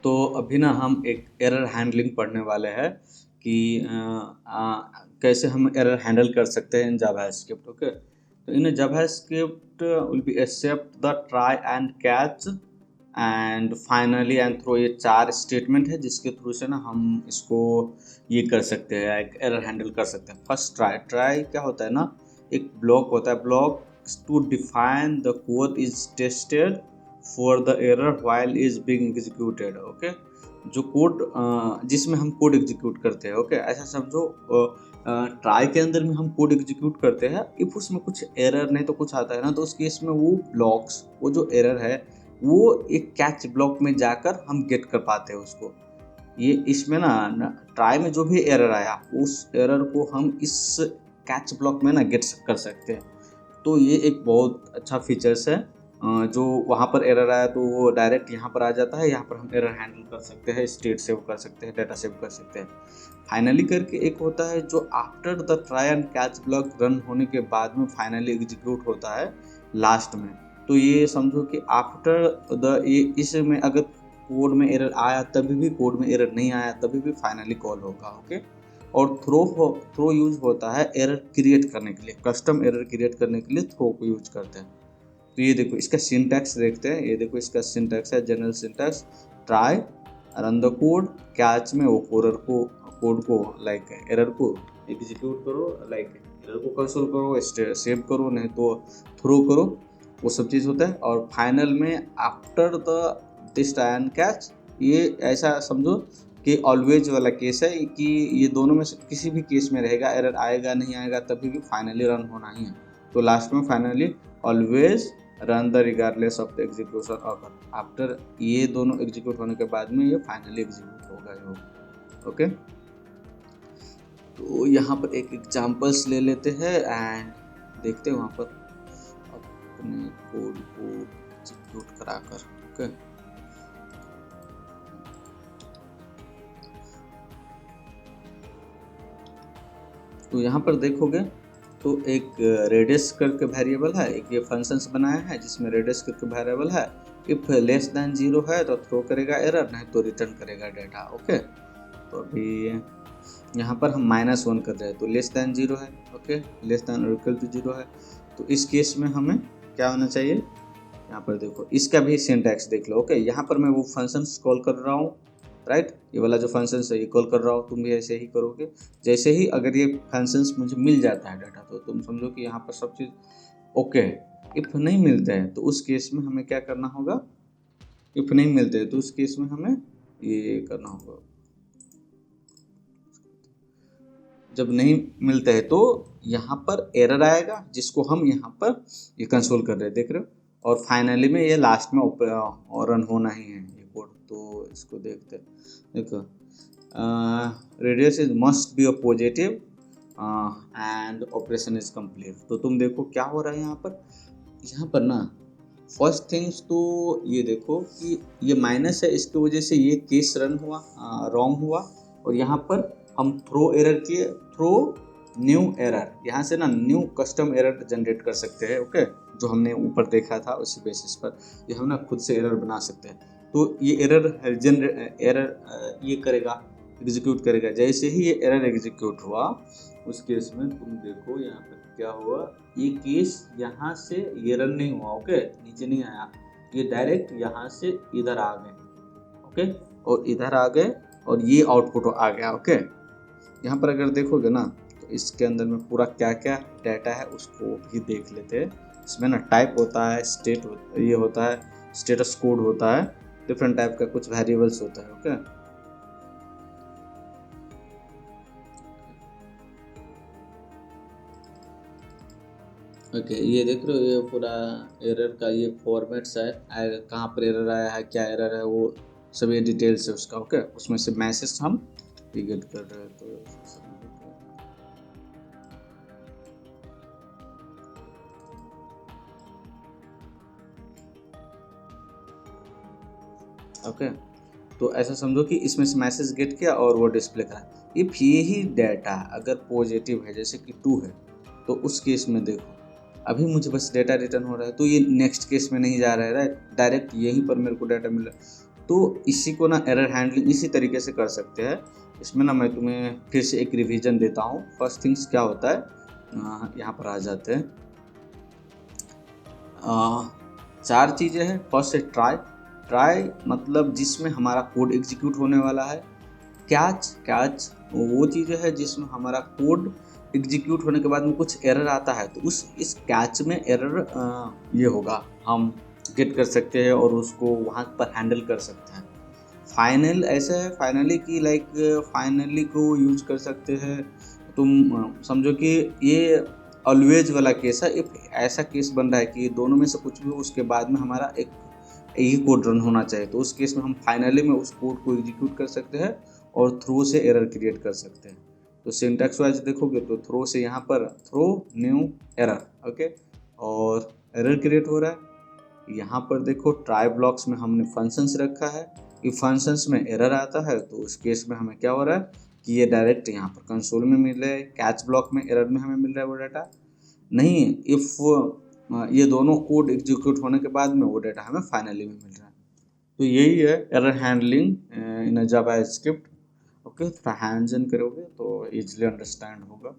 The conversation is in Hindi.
तो अभी ना हम एक एरर हैंडलिंग पढ़ने वाले हैं कि कैसे हम एरर हैंडल कर सकते हैं इन जावास्क्रिप्ट। ओके, तो in JavaScript will be except the try and catch and finally and throw, ये 4 स्टेटमेंट है जिसके थ्रू से ना हम इसको ये कर सकते हैं, एक एरर हैंडल कर सकते हैं। फर्स्ट ट्राई क्या होता है ना, एक ब्लॉक होता है, block to define the code is tested for the error while is being executed. Okay, जो कोड जिसमें हम कोड एग्जीक्यूट करते हैं। ओके, ऐसा समझो ट्राई के अंदर में हम कोड एग्जीक्यूट करते हैं, इफ उसमें कुछ एरर नहीं तो कुछ आता है ना, तो उस केस में वो ब्लॉक्स, वो जो एरर है वो एक कैच ब्लॉक में जाकर हम गेट कर पाते हैं उसको। ये इसमें ना ट्राई में जो भी एरर आया उस एरर को हम इस कैच ब्लॉक में ना गेट कर सकते हैं। तो ये एक बहुत अच्छा फीचर्स है। जो वहाँ पर एरर आया तो वो डायरेक्ट यहाँ पर आ जाता है, यहाँ पर हम एरर हैंडल कर सकते हैं, स्टेट सेव कर सकते हैं, डाटा सेव कर सकते हैं। फाइनली करके एक होता है जो after the try and catch block run होने के बाद में फाइनली एग्जीक्यूट होता है लास्ट में। तो ये समझो कि आफ्टर द, ये इसमें अगर कोड में एरर आया तभी भी, कोड में एरर नहीं आया तभी भी फाइनली कॉल होगा। ओके, और थ्रो यूज होता है एरर क्रिएट करने के लिए, कस्टम एरर क्रिएट करने के लिए थ्रो को यूज करते हैं। तो ये देखो इसका सिंटैक्स देखते हैं, ये देखो इसका सिंटैक्स है, general syntax, try, run the code, catch में वो कोड को लाइक एरर को एग्जीक्यूट करो, लाइक एरर को कंसोल करो, सेव करो, नहीं तो थ्रो करो, वो सब चीज़ होता है। और फाइनल में after the this try and catch, ये ऐसा समझो कि ऑलवेज वाला केस है कि ये दोनों में से किसी भी केस में रहेगा, एरर आएगा नहीं आएगा तभी भी फाइनली रन होना ही है। तो लास्ट में finally always run the regardless of the execution occur, after ये दोनों एग्जीक्यूट होने के बाद में ये फाइनली एग्जीक्यूट होगा ही होगा। ओके, तो यहाँ पर एक एग्जांपल्स ले लेते हैं एंड देखते हैं वहाँ पर अपने कोड को एग्जीक्यूट कराकर। ओके, तो यहाँ पर देखोगे तो एक रेडियस करके वेरिएबल है, एक ये फंक्शंस बनाया है जिसमें रेडियस करके वेरिएबल है। इफ लेस देन 0 है तो थ्रो करेगा एरर, नहीं तो रिटर्न करेगा डाटा। ओके, तो अभी यहाँ पर हम -1 कर रहे हैं तो लेस देन 0 है। ओके, लेस देन और इक्वल टू 0 है, तो इस केस में हमें क्या होना चाहिए, यहाँ पर देखो इसका भी सिंटैक्स देख लो। ओके, यहाँ पर मैं वो फंक्शंस कॉल कर रहा हूँ, राइट, ये वाला जो फंक्शंस है ये कॉल कर रहा हूँ, तुम भी ऐसे ही करोगे। जैसे ही अगर ये फंक्शंस मुझे मिल जाता है डाटा, तो तुम समझो कि यहाँ पर सब चीज़ ओके है। इफ़ नहीं मिलते हैं तो उस केस में हमें क्या करना होगा, इफ़ नहीं मिलते हैं तो उस केस में हमें ये करना होगा, जब नहीं मिलते हैं तो यहाँ पर एरर आएगा जिसको हम यहाँ पर ये कंसोल कर रहे हैं, देख रहे हो, और फाइनली में ये लास्ट में रन होना ही है ये कोड। तो इसको देखते हैं, देखो radius is must be a positive and operation is complete. तो तुम देखो क्या हो रहा है यहाँ पर ना, फर्स्ट थिंग्स तो ये देखो कि ये माइनस है, इसकी वजह से ये केस रन हुआ, रॉन्ग हुआ, और यहाँ पर हम थ्रो एरर किए, थ्रो न्यू एरर, यहाँ से ना न्यू कस्टम एरर जनरेट कर सकते हैं। ओके, जो हमने ऊपर देखा था उसी बेसिस पर ये हम ना खुद से एरर बना सकते हैं। तो ये एरर ये करेगा, एग्जीक्यूट करेगा। जैसे ही ये एरर एग्जीक्यूट हुआ उस केस में तुम देखो यहाँ पर क्या हुआ, ये केस यहाँ से ये रन नहीं हुआ। ओके, नीचे नहीं आया, ये डायरेक्ट यहाँ से इधर आ गए। ओके, और इधर आ गए और ये आउटपुट आ गया। ओके, यहाँ पर अगर देखोगे ना तो इसके अंदर में पूरा क्या क्या डाटा है उसको भी देख लेते हैं। इसमें ना टाइप होता है, ये होता है, स्टेटस कोड होता है, डिफरेंट टाइप का कुछ वेरिएबल्स होता है। ओके, ओके, ये देख रहे हो, ये पूरा एरर का ये फॉर्मेट्स है, कहाँ पर एरर आया है, क्या एरर है, वो सभी डिटेल्स है उसका। ओके, उसमें से मैसेज हम गेट कर रहे हैं। तो ओके, तो ऐसा समझो कि इसमें से मैसेज गेट किया और वो डिस्प्ले करा। इफ ये ही डाटा अगर पॉजिटिव है, जैसे कि 2 है, तो उस केस में देखो अभी मुझे बस डेटा रिटर्न हो रहा है, तो ये नेक्स्ट केस में नहीं जा रहा है, राइट, डायरेक्ट यहीं पर मेरे को डाटा मिल रहा है। तो इसी को ना एरर हैंडलिंग इसी तरीके से कर सकते हैं। इसमें ना मैं तुम्हें फिर से एक रिवीजन देता हूँ। फर्स्ट थिंग्स क्या होता है, यहाँ पर आ जाते हैं। 4 चीज़ें हैं। फर्स्ट है ट्राई। ट्राई मतलब जिसमें हमारा कोड एग्जीक्यूट होने वाला है। कैच, कैच वो चीज़ें है जिसमें हमारा कोड एग्जीक्यूट होने के बाद में कुछ एरर आता है, तो इस कैच में एरर ये होगा, हम गेट कर सकते हैं और उसको वहाँ पर हैंडल कर सकते हैं। फाइनल ऐसा है, फाइनली की लाइक फाइनली को यूज कर सकते हैं। तुम समझो कि ये ऑलवेज वाला केस है। इफ ऐसा केस बन रहा है कि दोनों में से कुछ भी हो, उसके बाद में हमारा एक ही कोड रन होना चाहिए, तो उस केस में हम फाइनली में उस कोड को एग्जीक्यूट कर सकते हैं और थ्रो से एरर क्रिएट कर सकते हैं। तो सिंटैक्स वाइज देखोगे तो थ्रो से यहाँ पर थ्रो न्यू एरर, ओके, और एरर क्रिएट हो रहा है। यहाँ पर देखो ट्राई ब्लॉक्स में हमने फंक्शंस रखा है। इफ फंक्शंस में एरर आता है तो उस केस में हमें क्या हो रहा है कि ये डायरेक्ट यहाँ पर कंसोल में मिल रहा है। कैच ब्लॉक में एरर में हमें मिल रहा है वो डाटा नहीं। इफ ये दोनों कोड एग्जीक्यूट होने के बाद में वो डाटा हमें फाइनली में मिल रहा है। तो यही है error handling in Java script. Okay, थोड़ा हैंड्स इन करोगे तो इजीली अंडरस्टैंड होगा।